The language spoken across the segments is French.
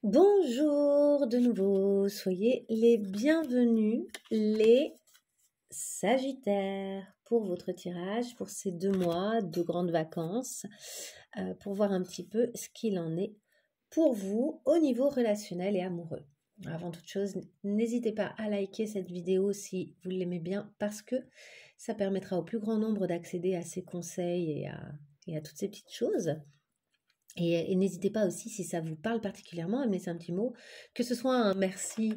Bonjour de nouveau, soyez les bienvenus les Sagittaires pour votre tirage pour ces 2 mois de grandes vacances, pour voir un petit peu ce qu'il en est pour vous au niveau relationnel et amoureux. Avant toute chose, n'hésitez pas à liker cette vidéo si vous l'aimez bien parce que ça permettra au plus grand nombre d'accéder à ces conseils et à toutes ces petites choses. Et n'hésitez pas aussi, si ça vous parle particulièrement, à me laisser un petit mot, que ce soit un merci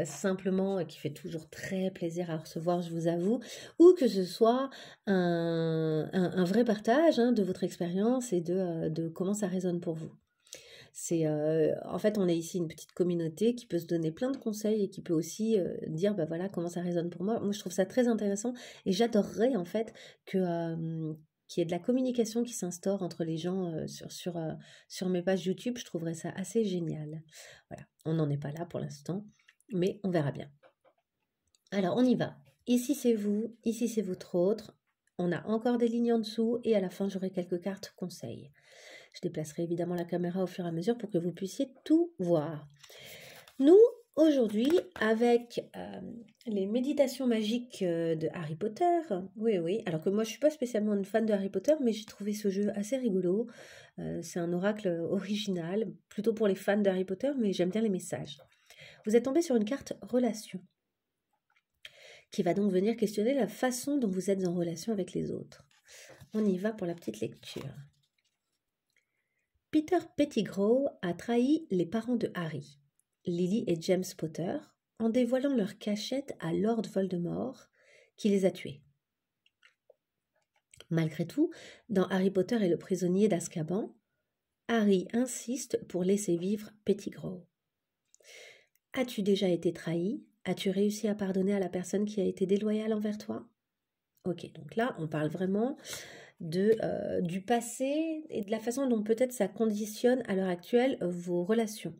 simplement qui fait toujours très plaisir à recevoir, je vous avoue, ou que ce soit un vrai partage de votre expérience et de comment ça résonne pour vous. En fait, on est ici une petite communauté qui peut se donner plein de conseils et qui peut aussi dire, bah voilà, comment ça résonne pour moi. Moi, je trouve ça très intéressant et j'adorerais en fait qu'il y ait de la communication qui s'instaure entre les gens sur mes pages YouTube. Je trouverais ça assez génial. Voilà, on n'en est pas là pour l'instant, mais on verra bien. Alors, on y va. Ici, c'est vous, ici, c'est votre autre. On a encore des lignes en dessous et à la fin, j'aurai quelques cartes conseils. Je déplacerai évidemment la caméra au fur et à mesure pour que vous puissiez tout voir. Nous, aujourd'hui, avec les méditations magiques de Harry Potter, oui, alors que moi je ne suis pas spécialement une fan de Harry Potter, mais j'ai trouvé ce jeu assez rigolo. C'est un oracle original, plutôt pour les fans de Harry Potter, mais j'aime bien les messages. Vous êtes tombé sur une carte relation, qui va donc venir questionner la façon dont vous êtes en relation avec les autres. On y va pour la petite lecture. Peter Pettigrew a trahi les parents de Harry, Lily et James Potter, en dévoilant leur cachette à Lord Voldemort, qui les a tués. Malgré tout, dans Harry Potter et le prisonnier d'Azkaban, Harry insiste pour laisser vivre Pettigrew. As-tu déjà été trahi? As-tu réussi à pardonner à la personne qui a été déloyale envers toi? Ok, donc là, on parle vraiment du passé et de la façon dont peut-être ça conditionne à l'heure actuelle vos relations.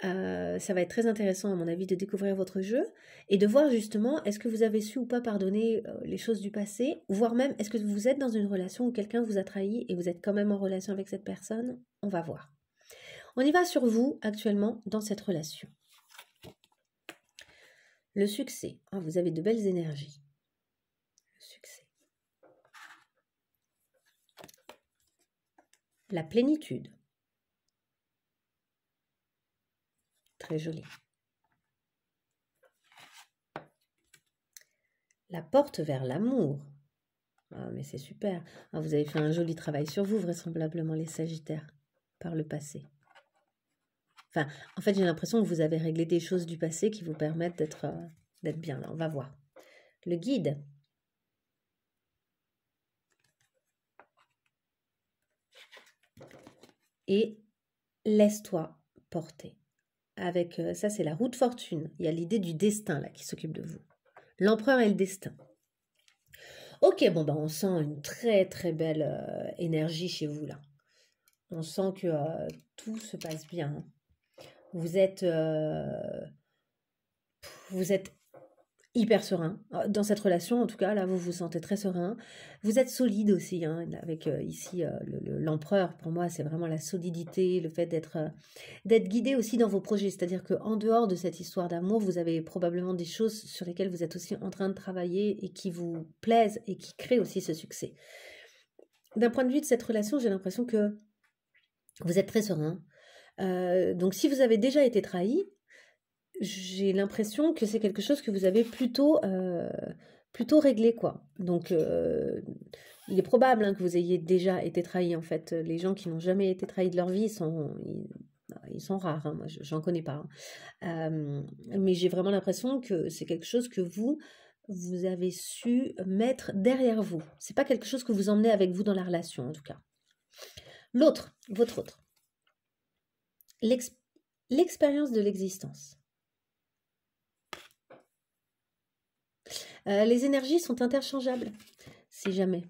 Ça va être très intéressant à mon avis de découvrir votre jeu et de voir justement est-ce que vous avez su ou pas pardonner les choses du passé, voire même est-ce que vous êtes dans une relation où quelqu'un vous a trahi et vous êtes quand même en relation avec cette personne. On va voir. On y va sur vous actuellement dans cette relation. Le succès. Vous avez de belles énergies. Le succès. La plénitude. Très joli. La porte vers l'amour. Ah, mais c'est super. Vous avez fait un joli travail sur vous, vraisemblablement, les Sagittaires, par le passé. Enfin, en fait, j'ai l'impression que vous avez réglé des choses du passé qui vous permettent d'être bien. Là, on va voir. Le guide. Et laisse-toi porter. Avec ça, c'est la roue de fortune. Il y a l'idée du destin là qui s'occupe de vous. L'empereur et le destin. Ok, bon, on sent une très très belle énergie chez vous là. On sent que tout se passe bien. Vous êtes hyper serein. Dans cette relation, en tout cas, là, vous vous sentez très serein. Vous êtes solide aussi, avec ici l'empereur. Pour moi, c'est vraiment la solidité, le fait d'être guidé aussi dans vos projets. C'est-à-dire qu'en dehors de cette histoire d'amour, vous avez probablement des choses sur lesquelles vous êtes aussi en train de travailler et qui vous plaisent et qui créent aussi ce succès. D'un point de vue de cette relation, j'ai l'impression que vous êtes très serein. Donc, si vous avez déjà été trahi, j'ai l'impression que c'est quelque chose que vous avez plutôt réglé, quoi. Donc, il est probable que vous ayez déjà été trahi, en fait. Les gens qui n'ont jamais été trahis de leur vie, ils sont rares. Moi, j'en connais pas. Mais j'ai vraiment l'impression que c'est quelque chose que vous avez su mettre derrière vous. C'est pas quelque chose que vous emmenez avec vous dans la relation, en tout cas. L'autre, votre autre. L'expérience de l'existence. Les énergies sont interchangeables, si jamais.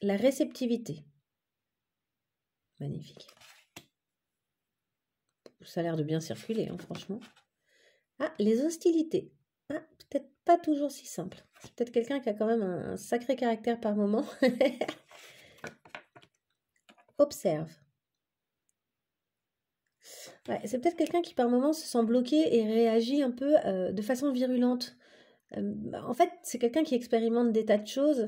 La réceptivité. Magnifique. Ça a l'air de bien circuler, franchement. Les hostilités. Peut-être pas toujours si simple. C'est peut-être quelqu'un qui a quand même un sacré caractère par moment. Observe. Ouais, c'est peut-être quelqu'un qui par moments se sent bloqué et réagit un peu de façon virulente. En fait, c'est quelqu'un qui expérimente des tas de choses,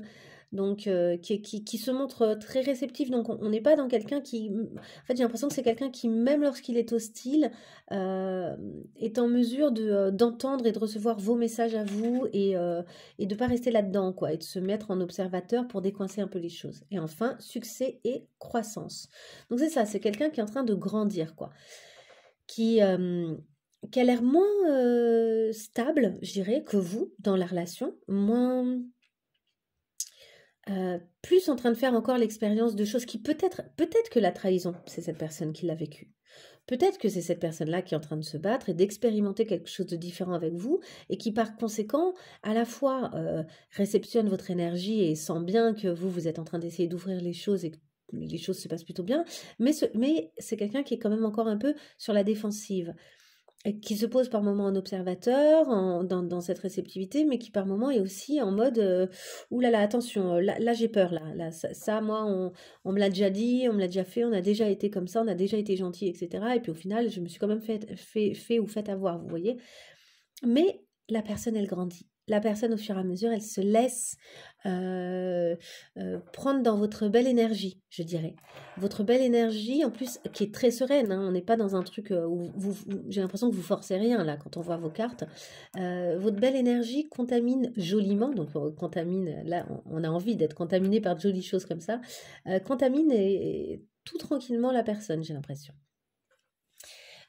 donc qui se montre très réceptif. Donc on n'est pas dans quelqu'un qui... En fait, j'ai l'impression que c'est quelqu'un qui, même lorsqu'il est hostile, euh, est en mesure d'entendre et de recevoir vos messages à vous et de ne pas rester là-dedans, quoi, et de se mettre en observateur pour décoincer un peu les choses. Et enfin, succès et croissance. Donc c'est ça, c'est quelqu'un qui est en train de grandir, quoi qui, qui a l'air moins stable, je dirais, que vous dans la relation, moins, plus en train de faire encore l'expérience de choses qui peut-être que la trahison, c'est cette personne qui l'a vécue. Peut-être que c'est cette personne-là qui est en train de se battre et d'expérimenter quelque chose de différent avec vous et qui par conséquent à la fois réceptionne votre énergie et sent bien que vous êtes en train d'essayer d'ouvrir les choses et que les choses se passent plutôt bien, mais c'est quelqu'un qui est quand même encore un peu sur la défensive et qui se pose par moments en observateur, dans cette réceptivité, mais qui par moments est aussi en mode ouh là là, attention, là j'ai peur, là ça, moi, on me l'a déjà dit, on me l'a déjà fait, on a déjà été comme ça, on a déjà été gentil, etc. Et puis au final, je me suis quand même fait ou fait avoir, vous voyez. Mais la personne, elle grandit. La personne, au fur et à mesure, elle se laisse prendre dans votre belle énergie, je dirais. Votre belle énergie, en plus, qui est très sereine. Hein. On n'est pas dans un truc où j'ai l'impression que vous forcez rien, là, quand on voit vos cartes. Votre belle énergie contamine joliment, donc contamine, là, on a envie d'être contaminé par de jolies choses comme ça, contamine et tout tranquillement la personne, j'ai l'impression.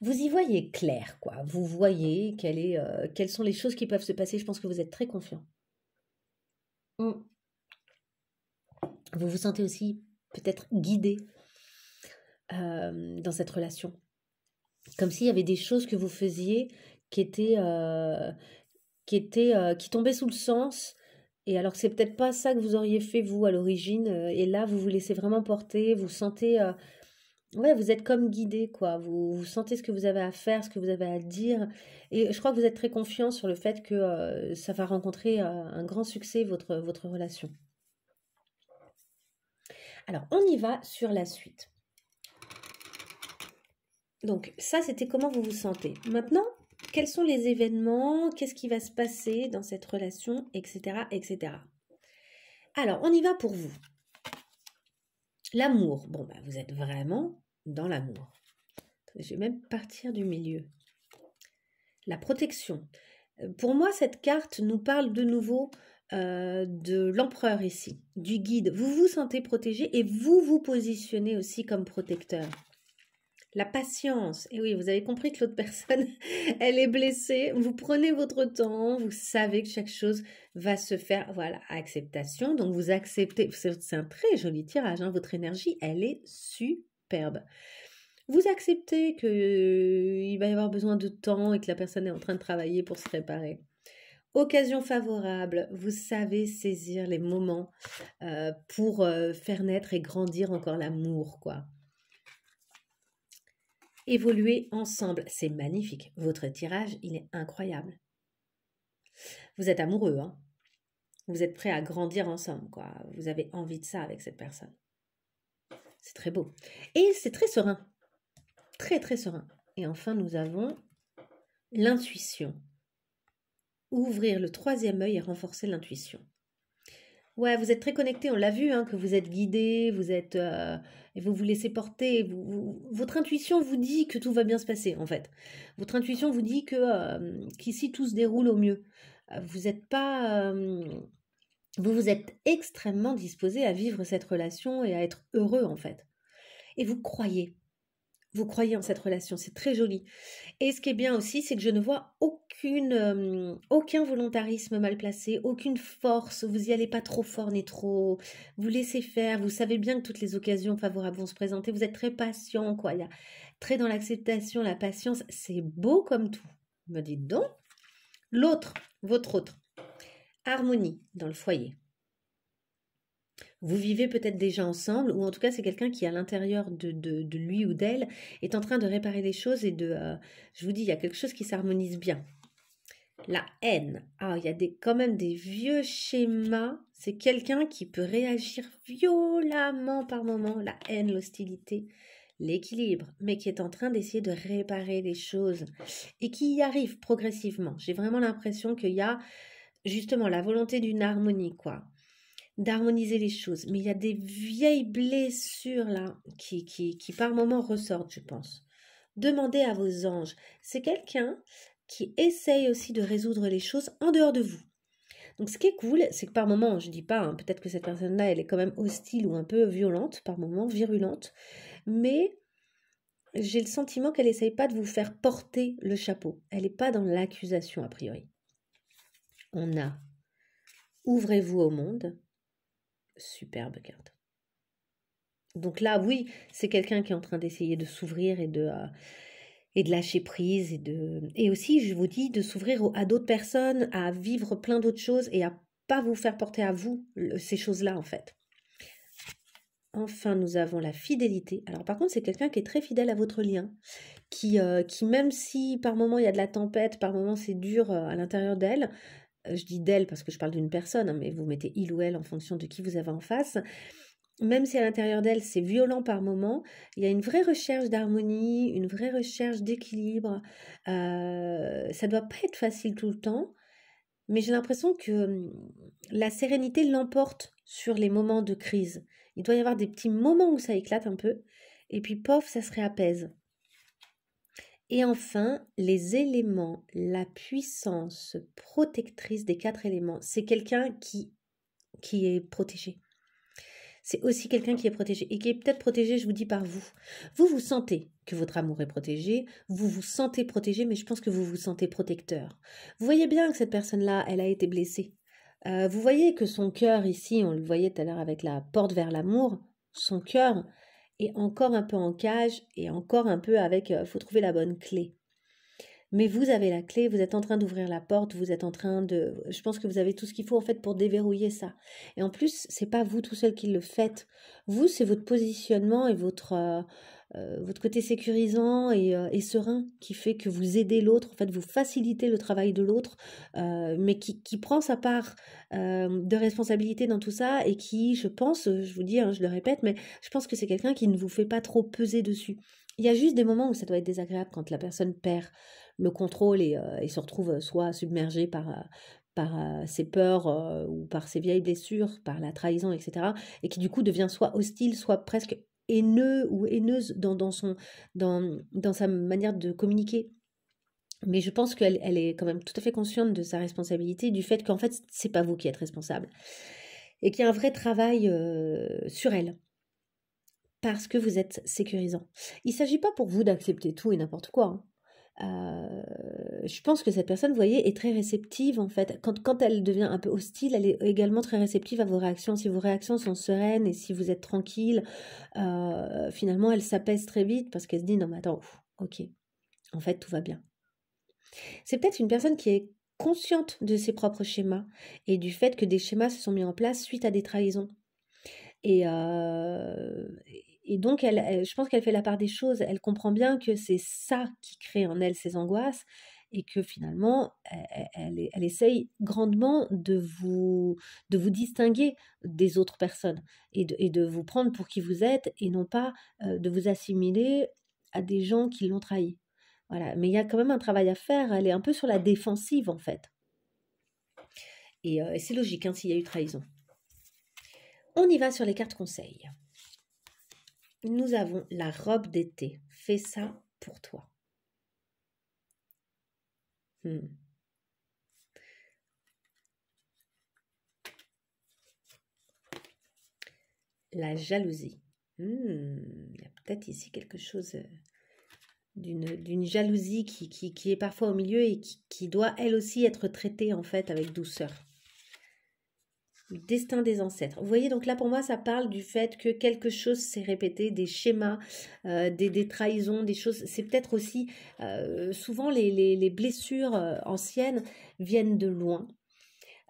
Vous y voyez clair, quoi. Vous voyez quelles sont les choses qui peuvent se passer. Je pense que vous êtes très confiant. Mm. Vous vous sentez aussi peut-être guidé dans cette relation. Comme s'il y avait des choses que vous faisiez qui étaient, qui tombaient sous le sens. Et alors que c'est peut-être pas ça que vous auriez fait vous à l'origine. Et là, vous vous laissez vraiment porter. Vous sentez, ouais, vous êtes comme guidé, quoi. Vous sentez ce que vous avez à faire, ce que vous avez à dire. Et je crois que vous êtes très confiant sur le fait que ça va rencontrer un grand succès, votre relation. Alors, on y va sur la suite. Donc, ça, c'était comment vous vous sentez. Maintenant, quels sont les événements, qu'est-ce qui va se passer dans cette relation, etc., etc. Alors, on y va pour vous. L'amour. Bon, bah, vous êtes vraiment dans l'amour. Je vais même partir du milieu. La protection. Pour moi, cette carte nous parle de nouveau de l'empereur ici, du guide. Vous vous sentez protégé et vous vous positionnez aussi comme protecteur. La patience. Et oui, vous avez compris que l'autre personne, elle est blessée. Vous prenez votre temps, vous savez que chaque chose va se faire. Voilà, acceptation. Donc vous acceptez. C'est un très joli tirage. Hein, votre énergie, elle est superbe. Vous acceptez qu'il va y avoir besoin de temps et que la personne est en train de travailler pour se réparer. Occasion favorable, vous savez saisir les moments pour faire naître et grandir encore l'amour, quoi. Évoluer ensemble, c'est magnifique. Votre tirage, il est incroyable. Vous êtes amoureux, hein. Vous êtes prêt à grandir ensemble, quoi. Vous avez envie de ça avec cette personne. C'est très beau. Et c'est très serein. Très, très serein. Et enfin, nous avons l'intuition. Ouvrir le troisième œil et renforcer l'intuition. Ouais, vous êtes très connecté, on l'a vu, hein, que vous êtes guidé, et vous vous laissez porter. Votre intuition vous dit que tout va bien se passer, en fait. Votre intuition vous dit qu'ici tout se déroule au mieux. Vous êtes pas, vous êtes extrêmement disposé à vivre cette relation et à être heureux, en fait. Et vous croyez. Vous croyez en cette relation, c'est très joli. Et ce qui est bien aussi, c'est que je ne vois aucun volontarisme mal placé, aucune force. Vous n'y allez pas trop fort ni trop. Vous laissez faire. Vous savez bien que toutes les occasions favorables vont se présenter. Vous êtes très patient, quoi. Il y a très dans l'acceptation, la patience. C'est beau comme tout. Me dites donc. L'autre, votre autre. Harmonie dans le foyer. Vous vivez peut-être déjà ensemble, ou en tout cas c'est quelqu'un qui à l'intérieur de lui ou d'elle est en train de réparer les choses et je vous dis, il y a quelque chose qui s'harmonise bien. La haine, il y a quand même des vieux schémas, c'est quelqu'un qui peut réagir violemment par moment, la haine, l'hostilité, l'équilibre, mais qui est en train d'essayer de réparer les choses et qui y arrive progressivement. J'ai vraiment l'impression qu'il y a justement la volonté d'une harmonie, quoi, d'harmoniser les choses. Mais il y a des vieilles blessures là qui par moments ressortent, je pense. Demandez à vos anges. C'est quelqu'un qui essaye aussi de résoudre les choses en dehors de vous. Donc ce qui est cool, c'est que par moments, je dis pas, hein, peut-être que cette personne-là, elle est quand même hostile ou un peu violente, par moments, virulente, mais j'ai le sentiment qu'elle essaye pas de vous faire porter le chapeau. Elle n'est pas dans l'accusation a priori. On a ouvrez-vous au monde. Superbe carte. Donc là, oui, c'est quelqu'un qui est en train d'essayer de s'ouvrir et de lâcher prise et aussi, je vous dis, de s'ouvrir à d'autres personnes, à vivre plein d'autres choses et à pas vous faire porter à vous ces choses-là en fait. Enfin, nous avons la fidélité. Alors par contre, c'est quelqu'un qui est très fidèle à votre lien, qui même si par moment il y a de la tempête, par moment c'est dur à l'intérieur d'elle, je dis d'elle parce que je parle d'une personne, hein, mais vous mettez il ou elle en fonction de qui vous avez en face. Même si à l'intérieur d'elle, c'est violent par moment, il y a une vraie recherche d'harmonie, une vraie recherche d'équilibre. Ça ne doit pas être facile tout le temps, mais j'ai l'impression que la sérénité l'emporte sur les moments de crise. Il doit y avoir des petits moments où ça éclate un peu, et puis pof, ça se réapaise. Et enfin, les éléments, la puissance protectrice des 4 éléments, c'est quelqu'un qui est protégé. C'est aussi quelqu'un qui est protégé et qui est peut-être protégé, je vous dis, par vous. Vous vous sentez que votre amour est protégé, vous vous sentez protégé, mais je pense que vous vous sentez protecteur. Vous voyez bien que cette personne-là, elle a été blessée. Vous voyez que son cœur ici, on le voyait tout à l'heure avec la porte vers l'amour, son cœur est encore un peu en cage et encore un peu avec, faut trouver la bonne clé. Mais vous avez la clé, vous êtes en train d'ouvrir la porte, vous êtes en train de... Je pense que vous avez tout ce qu'il faut en fait pour déverrouiller ça. Et en plus, c'est pas vous tout seul qui le faites. Vous, c'est votre positionnement et votre côté sécurisant et serein qui fait que vous aidez l'autre, en fait, vous facilitez le travail de l'autre, mais qui prend sa part de responsabilité dans tout ça et qui, je pense, je vous dis, hein, je le répète, mais je pense que c'est quelqu'un qui ne vous fait pas trop peser dessus. Il y a juste des moments où ça doit être désagréable quand la personne perd le contrôle et se retrouve soit submergé par ses peurs ou par ses vieilles blessures, par la trahison, etc. Et qui du coup devient soit hostile, soit presque haineux ou haineuse dans sa manière de communiquer. Mais je pense qu'elle est quand même tout à fait consciente de sa responsabilité, du fait qu'en fait, c'est pas vous qui êtes responsable. Et qu'il y a un vrai travail sur elle. Parce que vous êtes sécurisant. Il ne s'agit pas pour vous d'accepter tout et n'importe quoi. Je pense que cette personne, vous voyez, est très réceptive en fait. Quand elle devient un peu hostile, elle est également très réceptive à vos réactions. Si vos réactions sont sereines et si vous êtes tranquille, finalement, elle s'apaise très vite parce qu'elle se dit non mais attends, ok, en fait tout va bien. C'est peut-être une personne qui est consciente de ses propres schémas et du fait que des schémas se sont mis en place suite à des trahisons. Et donc, je pense qu'elle fait la part des choses. Elle comprend bien que c'est ça qui crée en elle ces angoisses et que finalement, elle essaye grandement de vous distinguer des autres personnes et de vous prendre pour qui vous êtes et non pas de vous assimiler à des gens qui l'ont trahi. Voilà. Mais il y a quand même un travail à faire. Elle est un peu sur la défensive en fait. Et c'est logique hein, s'il y a eu trahison. On y va sur les cartes conseils. Nous avons la robe d'été. Fais ça pour toi. La jalousie. Il y a peut-être ici quelque chose d'une jalousie qui est parfois au milieu et qui doit elle aussi être traitée en fait avec douceur. Le destin des ancêtres. Vous voyez, donc là pour moi ça parle du fait que quelque chose s'est répété, des schémas, des trahisons, des choses. C'est peut-être aussi souvent les blessures anciennes viennent de loin.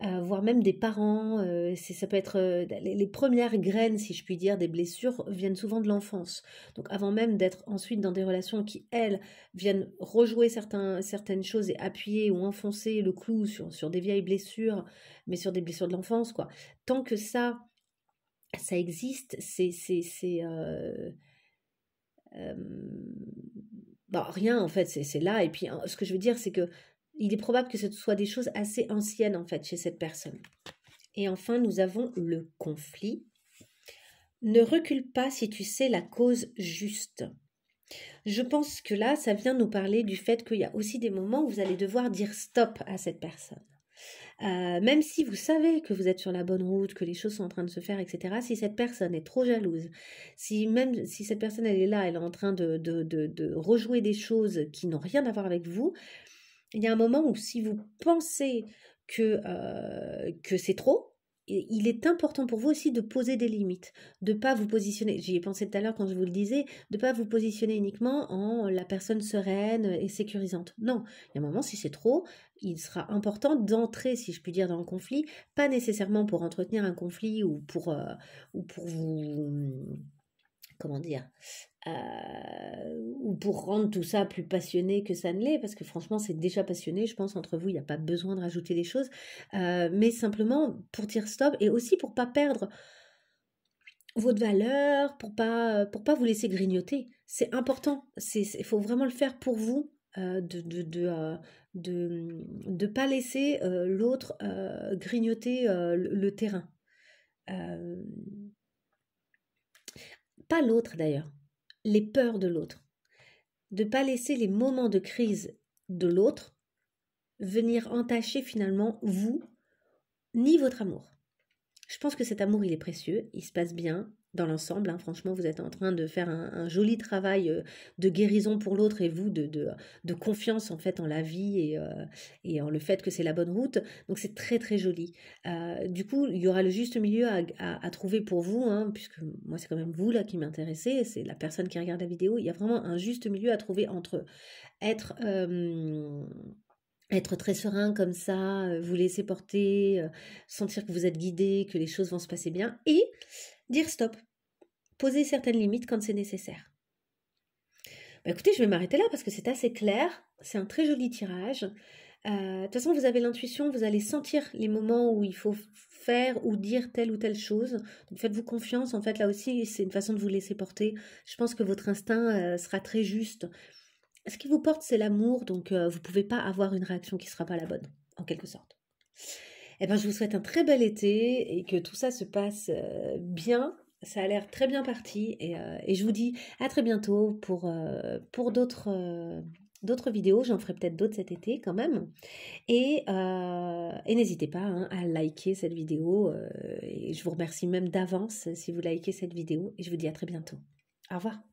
Voire même des parents, ça peut être les premières graines, si je puis dire, des blessures viennent souvent de l'enfance. Donc avant même d'être ensuite dans des relations qui, elles, viennent rejouer certaines choses et appuyer ou enfoncer le clou sur des vieilles blessures, mais sur des blessures de l'enfance, quoi. Tant que ça existe, Bon, rien en fait, c'est là. Et puis ce que je veux dire, c'est que il est probable que ce soit des choses assez anciennes en fait chez cette personne. Et enfin, nous avons le conflit. Ne recule pas si tu sais la cause juste. Je pense que là, ça vient nous parler du fait qu'il y a aussi des moments où vous allez devoir dire stop à cette personne. Même si vous savez que vous êtes sur la bonne route, que les choses sont en train de se faire, etc., si cette personne est trop jalouse, même si cette personne elle est là, elle est en train de rejouer des choses qui n'ont rien à voir avec vous, il y a un moment où si vous pensez que c'est trop, il est important pour vous aussi de poser des limites, de ne pas vous positionner, j'y ai pensé tout à l'heure quand je vous le disais, de ne pas vous positionner uniquement en la personne sereine et sécurisante. Non, il y a un moment, si c'est trop, il sera important d'entrer, si je puis dire, dans le conflit, pas nécessairement pour entretenir un conflit ou pour vous... Comment dire ou pour rendre tout ça plus passionné que ça ne l'est, parce que franchement c'est déjà passionné, je pense, entre vous, il n'y a pas besoin de rajouter des choses, mais simplement pour dire stop et aussi pour pas perdre votre valeur, pour pas vous laisser grignoter. C'est important, il faut vraiment le faire pour vous, de pas laisser l'autre grignoter le terrain. Euh, Pas l'autre d'ailleurs, les peurs de l'autre. De ne pas laisser les moments de crise de l'autre venir entacher finalement vous, ni votre amour. Je pense que cet amour, il est précieux, il se passe bien dans l'ensemble. Hein. Franchement, vous êtes en train de faire un joli travail de guérison pour l'autre et vous de confiance en fait en la vie et en le fait que c'est la bonne route. Donc c'est très très joli. Du coup, il y aura le juste milieu à trouver pour vous, hein, puisque moi c'est quand même vous là qui m'intéressez, c'est la personne qui regarde la vidéo. Il y a vraiment un juste milieu à trouver entre être... être très serein comme ça, vous laisser porter, sentir que vous êtes guidé, que les choses vont se passer bien, et dire stop, poser certaines limites quand c'est nécessaire. Bah, écoutez, je vais m'arrêter là parce que c'est assez clair, c'est un très joli tirage. De toute façon, vous avez l'intuition, vous allez sentir les moments où il faut faire ou dire telle ou telle chose. Donc faites-vous confiance, en fait là aussi, c'est une façon de vous laisser porter. Je pense que votre instinct sera très juste. Ce qui vous porte, c'est l'amour, donc vous ne pouvez pas avoir une réaction qui ne sera pas la bonne, en quelque sorte. Eh ben, je vous souhaite un très bel été et que tout ça se passe bien. Ça a l'air très bien parti et je vous dis à très bientôt pour d'autres vidéos. J'en ferai peut-être d'autres cet été quand même. Et n'hésitez pas hein, à liker cette vidéo. Et je vous remercie même d'avance si vous likez cette vidéo et je vous dis à très bientôt. Au revoir.